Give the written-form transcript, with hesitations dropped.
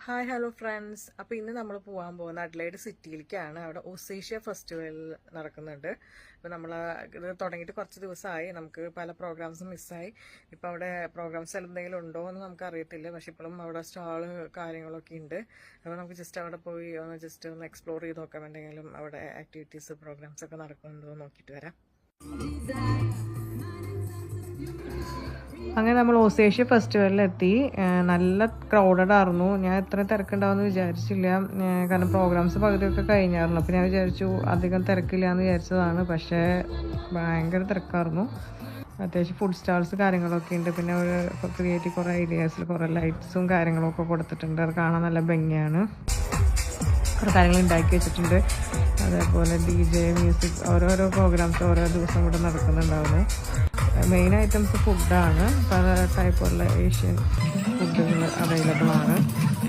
Hi hello friends. അപ്പോൾ ഇന്ന് നമ്മൾ പോകാൻ പോകുന്ന അഡ്ലൈഡ് സിറ്റിയിലേക്കാണ്. അവിടെ ഒസേഷ്യ ഫെസ്റ്റിവൽ നടക്കുന്നുണ്ട്. അപ്പോൾ നമ്മൾ ഇത് തുടങ്ങിയിട്ട് കുറച്ച് ദിവസമായി. നമുക്ക് പല പ്രോഗ്രാംസും മിസ്സായി. ഇപ്പോൾ അവിടെ പ്രോഗ്രാംസ് എന്തെങ്കിലും ഉണ്ടോ എന്ന് നമുക്ക് അറിയത്തില്ല. പക്ഷെ ഇപ്പോഴും അവിടെ സ്റ്റാള് കാര്യങ്ങളൊക്കെ ഉണ്ട്. അപ്പോൾ നമുക്ക് ജസ്റ്റ് അവിടെ പോയി ഒന്ന് എക്സ്പ്ലോർ ചെയ്ത് നോക്കാം. എന്തെങ്കിലും അവിടെ ആക്ടിവിറ്റീസ് പ്രോഗ്രാംസ് ഒക്കെ നടക്കുന്നുണ്ടോ എന്ന് നോക്കിയിട്ട് വരാം. അങ്ങനെ നമ്മൾ ഒസേഷ്യ ഫെസ്റ്റിവലിലെത്തി. നല്ല ക്രൗഡഡ് ആയിരുന്നു. ഞാൻ ഇത്ര തിരക്കുണ്ടാവുമെന്ന് വിചാരിച്ചില്ല. കാരണം പ്രോഗ്രാംസ് പകുതിയൊക്കെ കഴിഞ്ഞായിരുന്നു. അപ്പോൾ ഞാൻ വിചാരിച്ചു അധികം തിരക്കില്ല എന്ന് വിചാരിച്ചതാണ്. പക്ഷേ ഭയങ്കര തിരക്കായിരുന്നു. അത്യാവശ്യം ഫുഡ് സ്റ്റാൾസ് കാര്യങ്ങളൊക്കെ ഉണ്ട്. പിന്നെ ഒരു ക്രിയേറ്റീവ് കുറേ ഏരിയാസിൽ കുറേ ലൈറ്റ്സും കാര്യങ്ങളൊക്കെ കൊടുത്തിട്ടുണ്ട്. അത് കാണാൻ നല്ല ഭംഗിയാണ്. കുറേ കാര്യങ്ങൾ ഉണ്ടാക്കി വെച്ചിട്ടുണ്ട്. അതേപോലെ DJ മ്യൂസിക് ഓരോരോ പ്രോഗ്രാംസ് ഓരോ ദിവസം കൂടെ നടക്കുന്നുണ്ടാവുന്നു. മെയിൻ ഐറ്റംസ് ഫുഡാണ്. പല ടൈപ്പുള്ള ഏഷ്യൻ ഫുഡുകൾ അവൈലബിൾ ആണ്.